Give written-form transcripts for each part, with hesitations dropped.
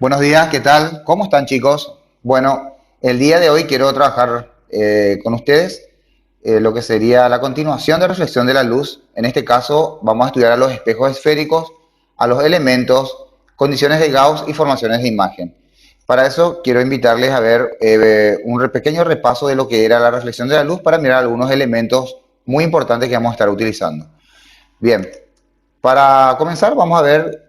Buenos días, ¿qué tal? ¿Cómo están, chicos? Bueno, el día de hoy quiero trabajar con ustedes lo que sería la continuación de reflexión de la luz. En este caso, vamos a estudiar a los espejos esféricos, a los elementos, condiciones de Gauss y formaciones de imagen. Para eso, quiero invitarles a ver un pequeño repaso de lo que era la reflexión de la luz para mirar algunos elementos muy importantes que vamos a estar utilizando. Bien, para comenzar, vamos a ver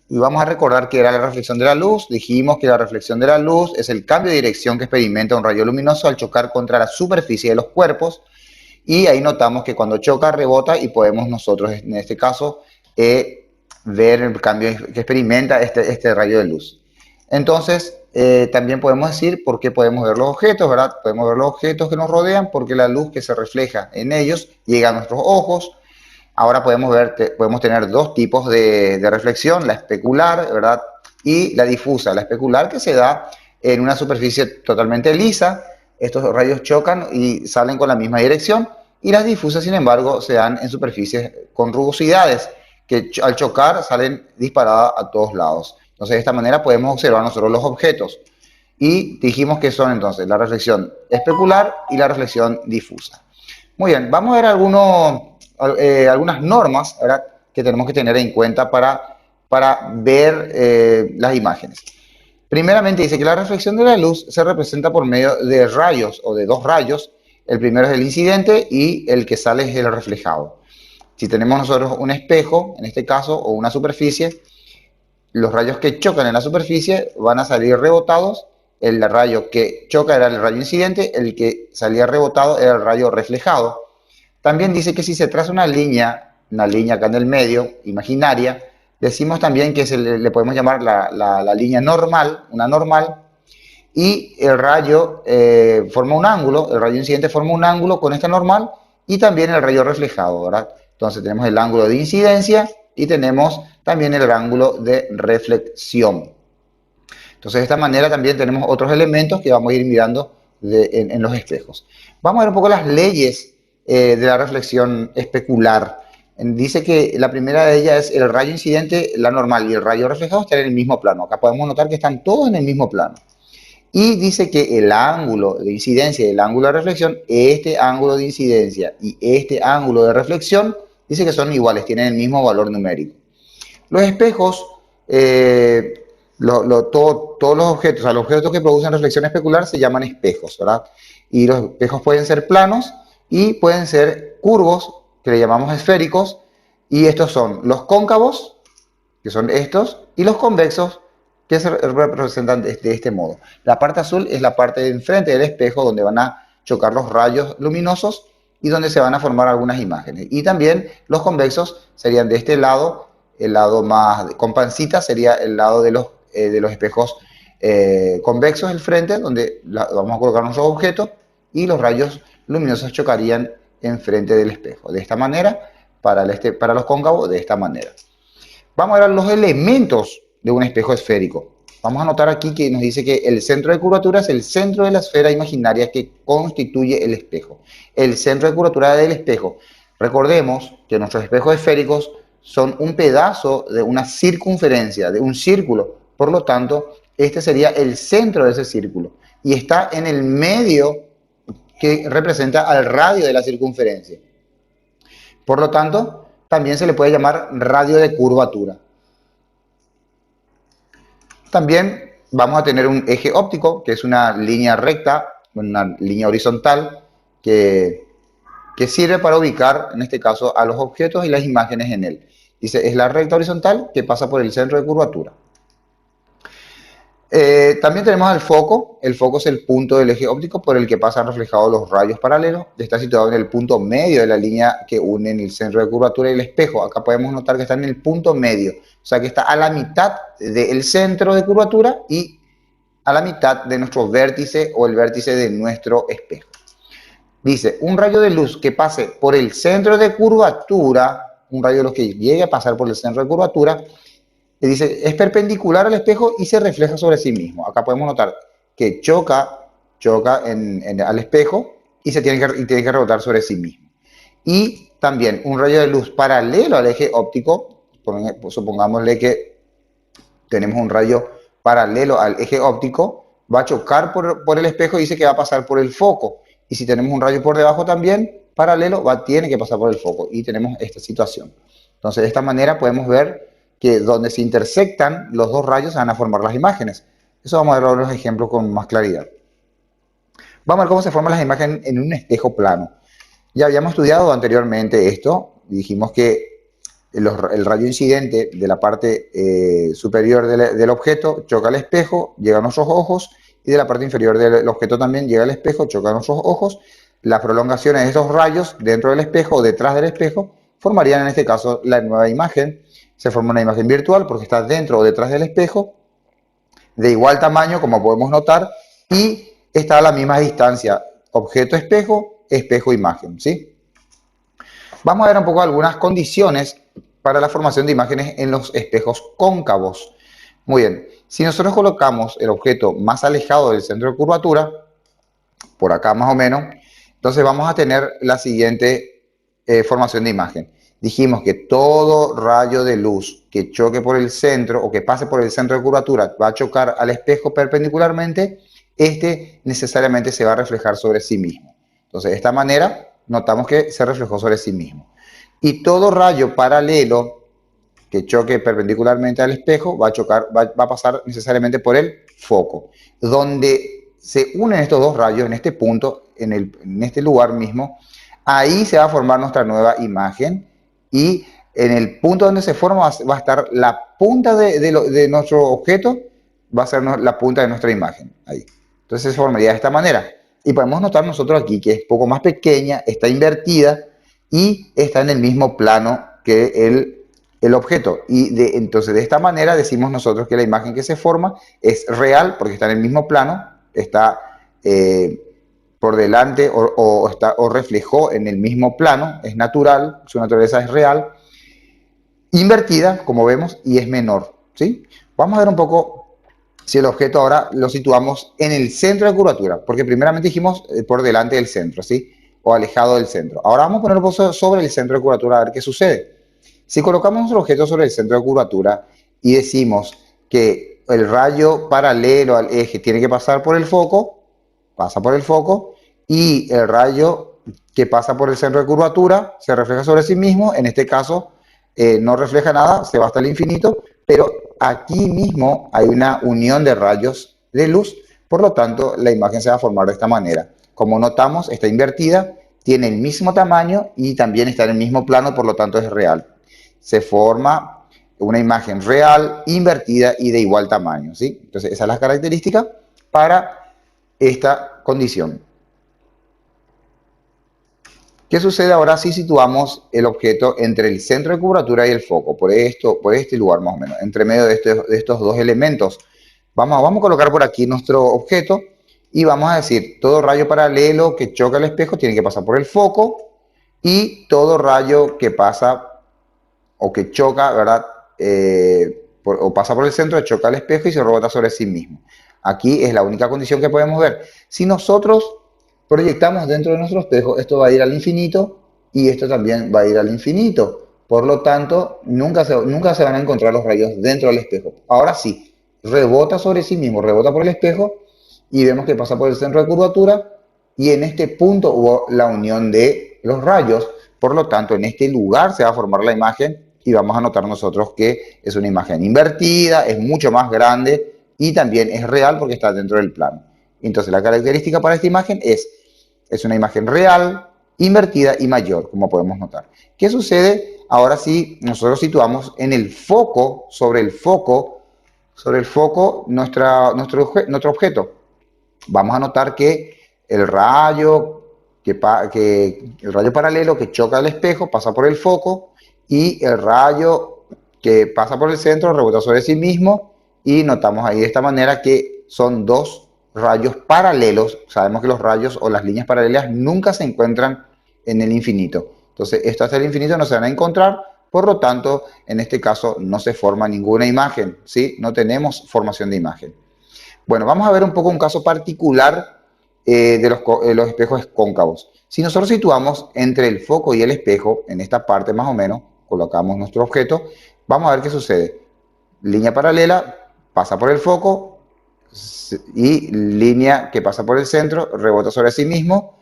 y vamos a recordar que era la reflexión de la luz. Dijimos que la reflexión de la luz es el cambio de dirección que experimenta un rayo luminoso al chocar contra la superficie de los cuerpos. Y ahí notamos que cuando choca, rebota y podemos nosotros, en este caso, ver el cambio que experimenta este rayo de luz. Entonces, también podemos decir por qué podemos ver los objetos, ¿verdad? Podemos ver los objetos que nos rodean porque la luz que se refleja en ellos llega a nuestros ojos. Ahora podemos tener dos tipos de reflexión, la especular, ¿verdad? Y la difusa. La especular que se da en una superficie totalmente lisa. Estos rayos chocan y salen con la misma dirección. Y las difusas, sin embargo, se dan en superficies con rugosidades que al chocar salen disparadas a todos lados. Entonces, de esta manera podemos observar nosotros los objetos. Y dijimos que son entonces la reflexión especular y la reflexión difusa. Muy bien, vamos a ver algunas normas, ¿verdad?, que tenemos que tener en cuenta para ver las imágenes. Primeramente dice que la reflexión de la luz se representa por medio de rayos o de dos rayos. El primero es el incidente y el que sale es el reflejado. Si tenemos nosotros un espejo, en este caso, o una superficie, los rayos que chocan en la superficie van a salir rebotados. El rayo que choca era el rayo incidente, el que salía rebotado era el rayo reflejado. También dice que si se traza una línea acá en el medio, imaginaria, decimos también que le podemos llamar la línea normal, una normal, y el rayo forma un ángulo, el rayo incidente forma un ángulo con esta normal y también el rayo reflejado, ¿verdad? Entonces tenemos el ángulo de incidencia y tenemos también el ángulo de reflexión. Entonces de esta manera también tenemos otros elementos que vamos a ir mirando en los espejos. Vamos a ver un poco las leyes de la reflexión especular. Dice que la primera de ellas es el rayo incidente, la normal, y el rayo reflejado están en el mismo plano. Acá podemos notar que están todos en el mismo plano. Y dice que el ángulo de incidencia y el ángulo de reflexión, este ángulo de incidencia y este ángulo de reflexión, dice que son iguales, tienen el mismo valor numérico. Los espejos, todos los objetos, o sea, los objetos que producen reflexión especular se llaman espejos, ¿verdad? Y los espejos pueden ser planos y pueden ser curvos, que le llamamos esféricos, y estos son los cóncavos, que son estos, y los convexos, que se representan de este modo. La parte azul es la parte de enfrente del espejo donde van a chocar los rayos luminosos y donde se van a formar algunas imágenes. Y también los convexos serían de este lado, el lado más con pancita sería el lado de los espejos convexos, el frente, donde vamos a colocar nuestros objetos y los rayos luminosos chocarían enfrente del espejo. De esta manera, para los cóncavos, de esta manera. Vamos a ver los elementos de un espejo esférico. Vamos a notar aquí que nos dice que el centro de curvatura es el centro de la esfera imaginaria que constituye el espejo. El centro de curvatura del espejo. Recordemos que nuestros espejos esféricos son un pedazo de una circunferencia, de un círculo. Por lo tanto, este sería el centro de ese círculo. Y está en el medio que representa al radio de la circunferencia. Por lo tanto, también se le puede llamar radio de curvatura. También vamos a tener un eje óptico, que es una línea recta, una línea horizontal, que sirve para ubicar, en este caso, a los objetos y las imágenes en él. Dice, es la recta horizontal que pasa por el centro de curvatura. También tenemos el foco. El foco es el punto del eje óptico por el que pasan reflejados los rayos paralelos. Está situado en el punto medio de la línea que une el centro de curvatura y el espejo. Acá podemos notar que está en el punto medio. O sea que está a la mitad del centro de curvatura y a la mitad de nuestro vértice o el vértice de nuestro espejo. Dice, un rayo de luz que pase por el centro de curvatura, un rayo de luz que llegue a pasar por el centro de curvatura, dice, es perpendicular al espejo y se refleja sobre sí mismo. Acá podemos notar que choca al espejo y tiene que rebotar sobre sí mismo. Y también un rayo de luz paralelo al eje óptico, supongámosle que tenemos un rayo paralelo al eje óptico, va a chocar por el espejo y dice que va a pasar por el foco. Y si tenemos un rayo por debajo también, paralelo, tiene que pasar por el foco. Y tenemos esta situación. Entonces, de esta manera podemos ver que donde se intersectan los dos rayos se van a formar las imágenes. Eso vamos a ver los ejemplos con más claridad. Vamos a ver cómo se forman las imágenes en un espejo plano. Ya habíamos estudiado anteriormente esto. Dijimos que el rayo incidente de la parte superior del objeto choca al espejo, llega a nuestros ojos, y de la parte inferior del objeto también llega al espejo, choca a nuestros ojos. Las prolongaciones de estos rayos dentro del espejo o detrás del espejo formarían en este caso la nueva imagen. Se forma una imagen virtual porque está dentro o detrás del espejo, de igual tamaño como podemos notar, y está a la misma distancia, objeto-espejo, espejo-imagen, ¿sí? Vamos a ver un poco algunas condiciones para la formación de imágenes en los espejos cóncavos. Muy bien, si nosotros colocamos el objeto más alejado del centro de curvatura, por acá más o menos, entonces vamos a tener la siguiente formación de imagen. Dijimos que todo rayo de luz que choque por el centro o que pase por el centro de curvatura va a chocar al espejo perpendicularmente, este necesariamente se va a reflejar sobre sí mismo. Entonces, de esta manera, notamos que se reflejó sobre sí mismo. Y todo rayo paralelo que choque perpendicularmente al espejo va a pasar necesariamente por el foco. Donde se unen estos dos rayos, en este punto, en este lugar mismo, ahí se va a formar nuestra nueva imagen, y en el punto donde se forma va a estar la punta de nuestro objeto, va a ser la punta de nuestra imagen. Ahí. Entonces se formaría de esta manera. Y podemos notar nosotros aquí que es un poco más pequeña, está invertida y está en el mismo plano que el objeto. Y entonces de esta manera decimos nosotros que la imagen que se forma es real porque está en el mismo plano, está por delante o reflejó en el mismo plano, es natural, su naturaleza es real, invertida, como vemos, y es menor, ¿sí? Vamos a ver un poco si el objeto ahora lo situamos en el centro de curvatura, porque primeramente dijimos por delante del centro, ¿sí? O alejado del centro. Ahora vamos a ponerlo sobre el centro de curvatura a ver qué sucede. Si colocamos nuestro objeto sobre el centro de curvatura y decimos que el rayo paralelo al eje tiene que pasar por el foco, pasa por el foco, y el rayo que pasa por el centro de curvatura se refleja sobre sí mismo, en este caso no refleja nada, se va hasta el infinito, pero aquí mismo hay una unión de rayos de luz, por lo tanto la imagen se va a formar de esta manera. Como notamos, está invertida, tiene el mismo tamaño y también está en el mismo plano, por lo tanto es real. Se forma una imagen real, invertida y de igual tamaño, ¿sí? Entonces esa es la característica para esta condición. ¿Qué sucede ahora si situamos el objeto entre el centro de curvatura y el foco? Por este lugar más o menos, entre medio de estos dos elementos. Vamos a colocar por aquí nuestro objeto y vamos a decir, todo rayo paralelo que choca el espejo tiene que pasar por el foco, y todo rayo que pasa o que choca, ¿verdad? O pasa por el centro, choca al espejo y se rebota sobre sí mismo. Aquí es la única condición que podemos ver. Si nosotros proyectamos dentro de nuestro espejo, esto va a ir al infinito y esto también va a ir al infinito. Por lo tanto, nunca se van a encontrar los rayos dentro del espejo. Ahora sí, rebota sobre sí mismo, rebota por el espejo y vemos que pasa por el centro de curvatura, y en este punto hubo la unión de los rayos. Por lo tanto, en este lugar se va a formar la imagen y vamos a notar nosotros que es una imagen invertida, es mucho más grande y también es real porque está dentro del plano. Entonces la característica para esta imagen es una imagen real, invertida y mayor, como podemos notar. ¿Qué sucede ahora si nosotros situamos en el foco, sobre el foco nuestro objeto? Vamos a notar que el rayo paralelo que choca al espejo pasa por el foco, y el rayo que pasa por el centro rebota sobre sí mismo, y notamos ahí de esta manera que son dos rayos paralelos. Sabemos que los rayos o las líneas paralelas nunca se encuentran en el infinito. Entonces, esto hasta el infinito no se van a encontrar, por lo tanto, en este caso no se forma ninguna imagen, ¿sí? No tenemos formación de imagen. Bueno, vamos a ver un poco un caso particular de los espejos cóncavos. Si nosotros situamos entre el foco y el espejo, en esta parte más o menos, colocamos nuestro objeto, vamos a ver qué sucede. Línea paralela, pasa por el foco y línea que pasa por el centro, rebota sobre sí mismo,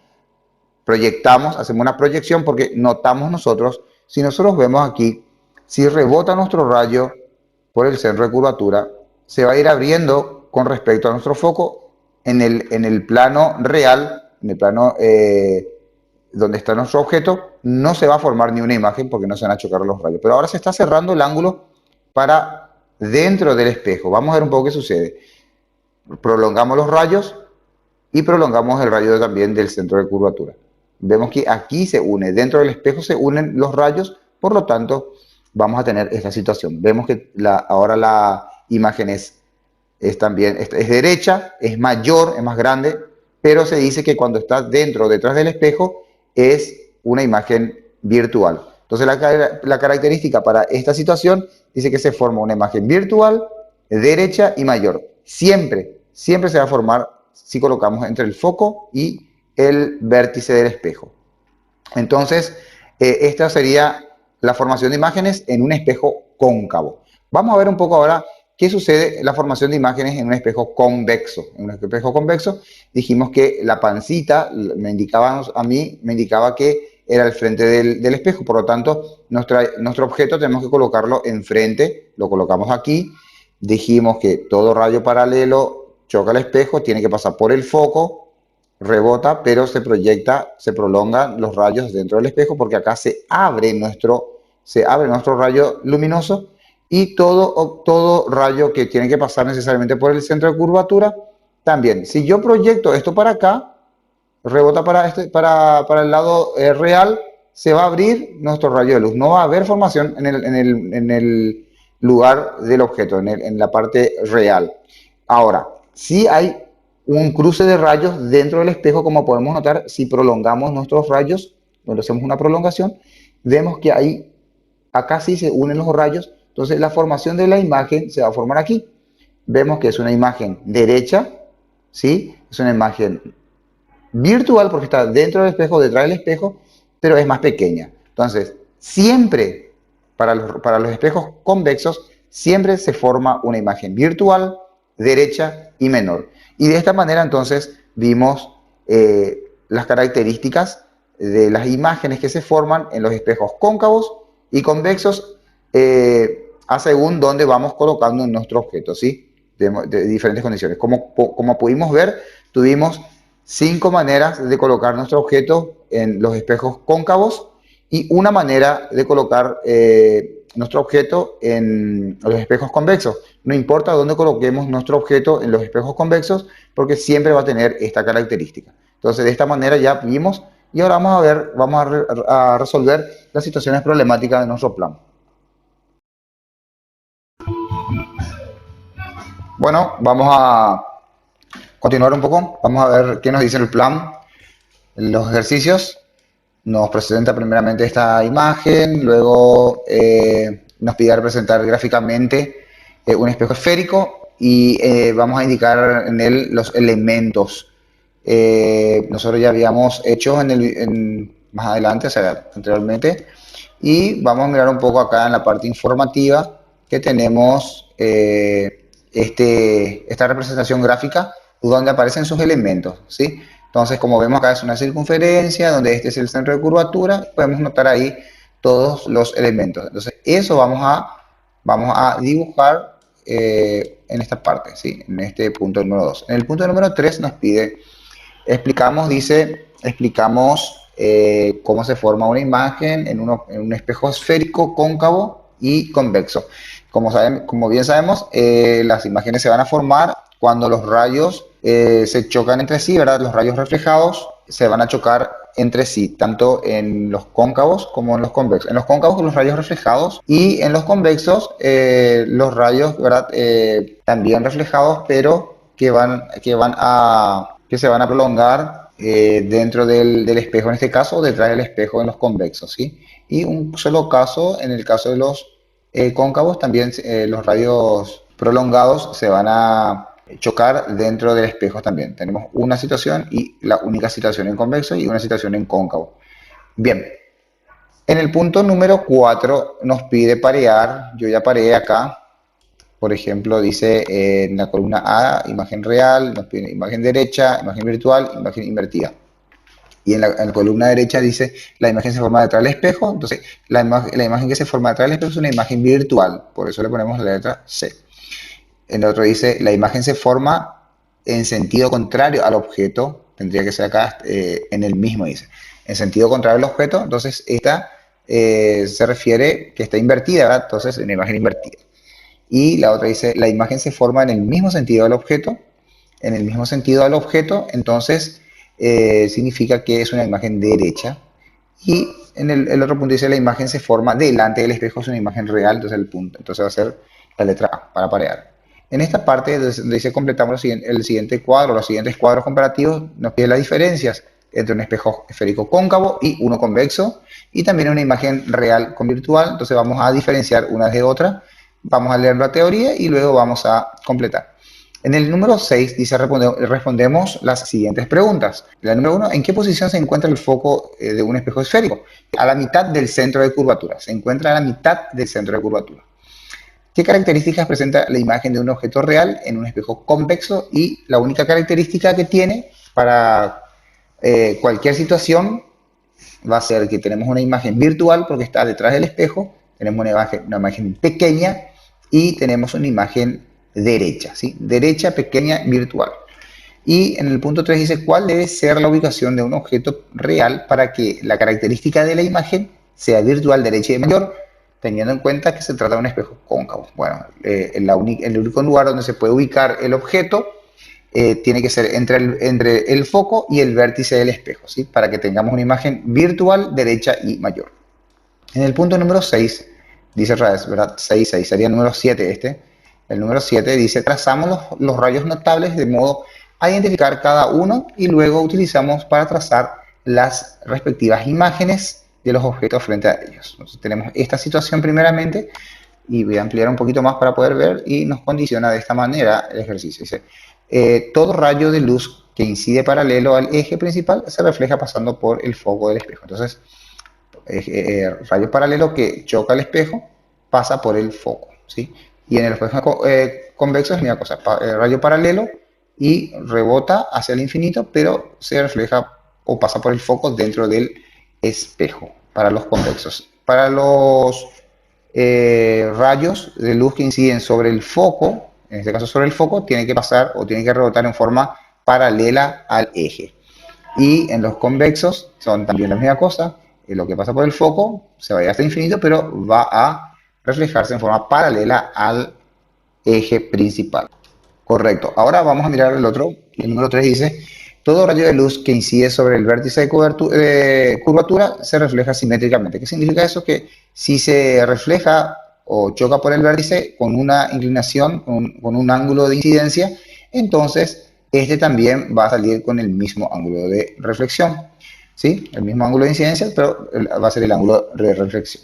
proyectamos, hacemos una proyección porque notamos nosotros, si nosotros vemos aquí, si rebota nuestro rayo por el centro de curvatura, se va a ir abriendo con respecto a nuestro foco en el plano real, en el plano donde está nuestro objeto, no se va a formar ni una imagen porque no se van a chocar los rayos. Pero ahora se está cerrando el ángulo para dentro del espejo. Vamos a ver un poco qué sucede. Prolongamos los rayos y prolongamos el rayo también del centro de curvatura. Vemos que aquí se une, dentro del espejo se unen los rayos, por lo tanto vamos a tener esta situación. Vemos que ahora la imagen es también es derecha, es mayor, es más grande, pero se dice que cuando está dentro o detrás del espejo es una imagen virtual. Entonces la característica para esta situación dice que se forma una imagen virtual, derecha y mayor. Siempre se va a formar si colocamos entre el foco y el vértice del espejo. Entonces, esta sería la formación de imágenes en un espejo cóncavo. Vamos a ver un poco ahora qué sucede en la formación de imágenes en un espejo convexo. En un espejo convexo dijimos que la pancita me indicaba que era el frente del espejo, por lo tanto, nuestro objeto tenemos que colocarlo enfrente, lo colocamos aquí, dijimos que todo rayo paralelo choca el espejo, tiene que pasar por el foco, rebota, pero se proyecta, se prolongan los rayos dentro del espejo porque acá se abre nuestro rayo luminoso y todo rayo que tiene que pasar necesariamente por el centro de curvatura también. Si yo proyecto esto para acá, rebota para el lado real, se va a abrir nuestro rayo de luz. No va a haber formación en el lugar del objeto, en la parte real. Ahora, si hay un cruce de rayos dentro del espejo, como podemos notar, si prolongamos nuestros rayos, cuando hacemos una prolongación, vemos que ahí, acá sí se unen los rayos, entonces la formación de la imagen se va a formar aquí. Vemos que es una imagen derecha, ¿sí? Es una imagen virtual porque está dentro del espejo, detrás del espejo, pero es más pequeña. Entonces, siempre, para los espejos convexos, siempre se forma una imagen virtual, derecha y menor. Y de esta manera entonces vimos las características de las imágenes que se forman en los espejos cóncavos y convexos a según dónde vamos colocando nuestro objeto, ¿sí? De diferentes condiciones. Como pudimos ver, tuvimos 5 maneras de colocar nuestro objeto en los espejos cóncavos y una manera de colocar nuestro objeto en los espejos convexos. No importa dónde coloquemos nuestro objeto en los espejos convexos, porque siempre va a tener esta característica. Entonces, de esta manera ya vimos y ahora vamos a resolver las situaciones problemáticas de nuestro plan. Bueno, vamos a continuar un poco. Vamos a ver qué nos dice el plan. Los ejercicios. Nos presenta primeramente esta imagen, luego nos pide representar gráficamente un espejo esférico y vamos a indicar en él los elementos. Nosotros ya habíamos hecho más adelante, o sea, anteriormente, y vamos a mirar un poco acá en la parte informativa que tenemos esta representación gráfica donde aparecen sus elementos, ¿sí? Entonces, como vemos acá es una circunferencia, donde este es el centro de curvatura, podemos notar ahí todos los elementos. Entonces, eso vamos a dibujar en esta parte, ¿sí? En este punto número 2. En el punto número 3 nos pide, explicamos cómo se forma una imagen en un espejo esférico, cóncavo y convexo. Como bien sabemos, las imágenes se van a formar cuando los rayos se chocan entre sí, ¿verdad? Los rayos reflejados se van a chocar entre sí, tanto en los cóncavos como en los convexos. En los cóncavos los rayos reflejados y en los convexos los rayos, ¿verdad? También reflejados, pero que se van a prolongar dentro del espejo en este caso, o detrás del espejo en los convexos, ¿sí? Y un solo caso, en el caso de los cóncavos, también los rayos prolongados se van a chocar dentro del espejo también. Tenemos una situación y la única situación en convexo y una situación en cóncavo. Bien, en el punto número 4 nos pide parear. Yo ya pareé acá Por ejemplo, dice en la columna A, imagen real, nos pide imagen derecha, imagen virtual, imagen invertida. Y en la columna derecha dice la imagen se forma detrás del espejo. Entonces, la imagen que se forma detrás del espejo es una imagen virtual. Por eso le ponemos la letra C. En el otro dice la imagen se forma en sentido contrario al objeto. Tendría que ser acá en el mismo, dice. En sentido contrario al objeto. Entonces, esta se refiere que está invertida, ¿verdad? Entonces, una imagen invertida. Y la otra dice la imagen se forma en el mismo sentido del objeto. En el mismo sentido del objeto, entonces significa que es una imagen derecha. Y en el otro punto dice la imagen se forma delante del espejo, es una imagen real, entonces el punto. Entonces va a ser la letra A para parear. En esta parte dice completamos el siguiente cuadro, los siguientes cuadros comparativos, nos pide las diferencias entre un espejo esférico cóncavo y uno convexo, y también una imagen real con virtual. Entonces vamos a diferenciar una de otra, vamos a leer la teoría y luego vamos a completar. En el número 6 dice respondemos las siguientes preguntas. La número 1, ¿en qué posición se encuentra el foco de un espejo esférico? A la mitad del centro de curvatura. Se encuentra a la mitad del centro de curvatura. ¿Qué características presenta la imagen de un objeto real en un espejo convexo? Y la única característica que tiene para cualquier situación va a ser que tenemos una imagen virtual porque está detrás del espejo, tenemos una imagen pequeña y tenemos una imagen derecha, ¿sí? Derecha, pequeña, virtual. Y en el punto 3 dice, ¿cuál debe ser la ubicación de un objeto real para que la característica de la imagen sea virtual, derecha y mayor, teniendo en cuenta que se trata de un espejo cóncavo? Bueno, el único lugar donde se puede ubicar el objeto tiene que ser entre el foco y el vértice del espejo, ¿sí? Para que tengamos una imagen virtual, derecha y mayor. En el punto número 6, dice Raes, ¿verdad? 6, sería el número 7 este. El número 7 dice, trazamos los rayos notables de modo a identificar cada uno y luego utilizamos para trazar las respectivas imágenes de los objetos frente a ellos. Entonces tenemos esta situación primeramente y voy a ampliar un poquito más para poder ver y nos condiciona de esta manera el ejercicio. Dice, todo rayo de luz que incide paralelo al eje principal se refleja pasando por el foco del espejo. Entonces, rayo paralelo que choca el espejo pasa por el foco, ¿sí? Y en el espejo convexo es la misma cosa, rayo paralelo y rebota hacia el infinito, pero se refleja o pasa por el foco dentro del espejo para los convexos. Para los rayos de luz que inciden sobre el foco, en este caso sobre el foco, tiene que pasar o tiene que rebotar en forma paralela al eje. Y en los convexos son también la misma cosa, lo que pasa por el foco se va a ir hasta el infinito, pero va a reflejarse en forma paralela al eje principal. Correcto. Ahora vamos a mirar el otro. El número 3 dice, todo rayo de luz que incide sobre el vértice de curvatura se refleja simétricamente. ¿Qué significa eso? Que si se refleja o choca por el vértice con una inclinación, con un ángulo de incidencia, entonces este también va a salir con el mismo ángulo de reflexión. ¿Sí? El mismo ángulo de incidencia, pero va a ser el ángulo de reflexión.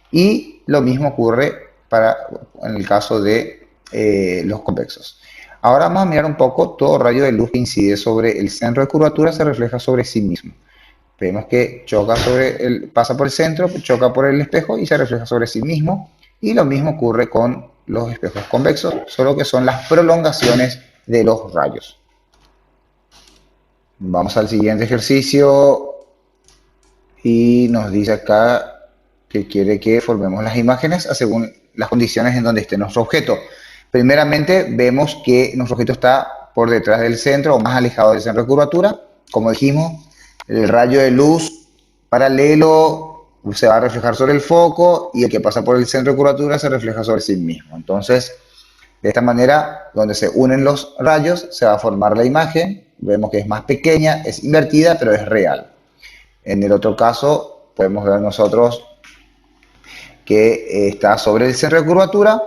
Y lo mismo ocurre en el caso de los convexos. Ahora vamos a mirar un poco, todo rayo de luz que incide sobre el centro de curvatura se refleja sobre sí mismo. Vemos que pasa por el centro, choca por el espejo y se refleja sobre sí mismo. Y lo mismo ocurre con los espejos convexos, solo que son las prolongaciones de los rayos. Vamos al siguiente ejercicio y nos dice acá que quiere que formemos las imágenes según las condiciones en donde esté nuestro objeto. Primeramente vemos que nuestro objeto está por detrás del centro o más alejado del centro de curvatura. Como dijimos, el rayo de luz paralelo se va a reflejar sobre el foco y el que pasa por el centro de curvatura se refleja sobre sí mismo. Entonces, de esta manera, donde se unen los rayos, se va a formar la imagen. Vemos que es más pequeña, es invertida, pero es real. En el otro caso, podemos ver nosotros que está sobre el centro de curvatura.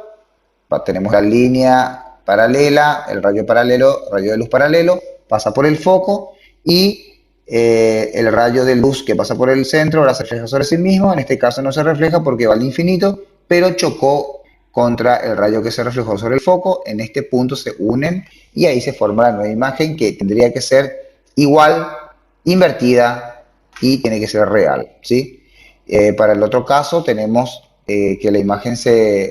Tenemos la línea paralela, el rayo de luz paralelo, pasa por el foco y el rayo de luz que pasa por el centro ahora se refleja sobre sí mismo. En este caso no se refleja porque va al infinito, pero chocó contra el rayo que se reflejó sobre el foco. En este punto se unen y ahí se forma la nueva imagen que tendría que ser igual, invertida y tiene que ser real, ¿sí? Para el otro caso tenemos que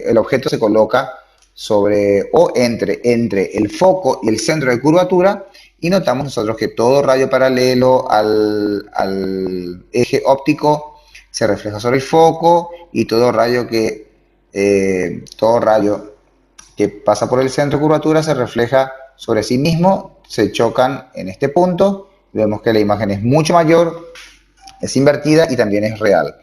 el objeto se coloca sobre o entre el foco y el centro de curvatura, y notamos nosotros que todo rayo paralelo al eje óptico se refleja sobre el foco, y todo rayo que pasa por el centro de curvatura se refleja sobre sí mismo, se chocan en este punto, vemos que la imagen es mucho mayor, es invertida y también es real.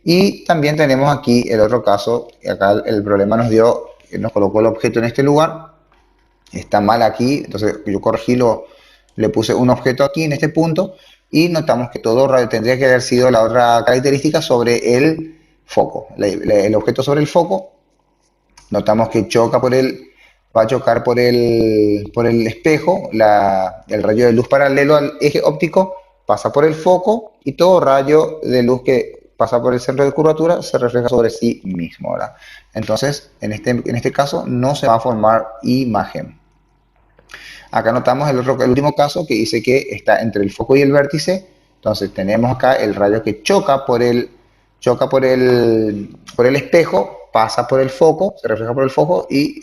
Y también tenemos aquí el otro caso, acá el problema nos colocó el objeto en este lugar, está mal aquí, entonces yo corregí, le puse un objeto aquí en este punto, y notamos que todo rayo tendría que haber sido la otra característica sobre el foco, el objeto sobre el foco. Notamos que va a chocar por el espejo, el rayo de luz paralelo al eje óptico pasa por el foco, y todo rayo de luz que pasa por el centro de curvatura se refleja sobre sí mismo, ¿verdad? Entonces, en este caso no se va a formar imagen. Acá notamos el último caso que dice que está entre el foco y el vértice. Entonces tenemos acá el rayo que choca por el espejo, pasa por el foco, se refleja por el foco, y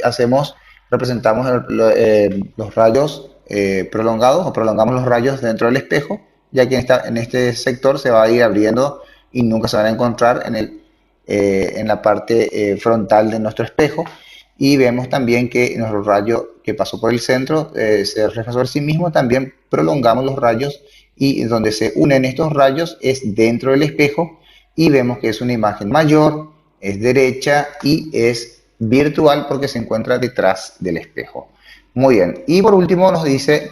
representamos los rayos prolongados, o prolongamos los rayos dentro del espejo, ya que en este sector se va a ir abriendo y nunca se van a encontrar en la parte frontal de nuestro espejo. Y vemos también que nuestro rayo que pasó por el centro se refleja sobre sí mismo, también prolongamos los rayos, y donde se unen estos rayos es dentro del espejo, y vemos que es una imagen mayor, es derecha y es virtual porque se encuentra detrás del espejo. Muy bien, y por último nos dice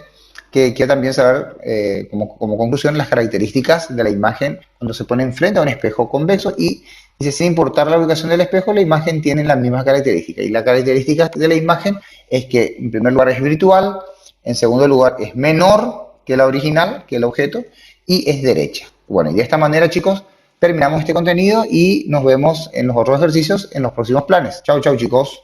que quiere también saber como conclusión las características de la imagen cuando se pone enfrente a un espejo convexo, y dice, sin importar la ubicación del espejo, la imagen tiene las mismas características. Y la característica de la imagen es que, en primer lugar, es virtual, en segundo lugar, es menor que la original, que el objeto, y es derecha. Bueno, y de esta manera, chicos, terminamos este contenido y nos vemos en los otros ejercicios en los próximos planes. Chao, chao, chicos.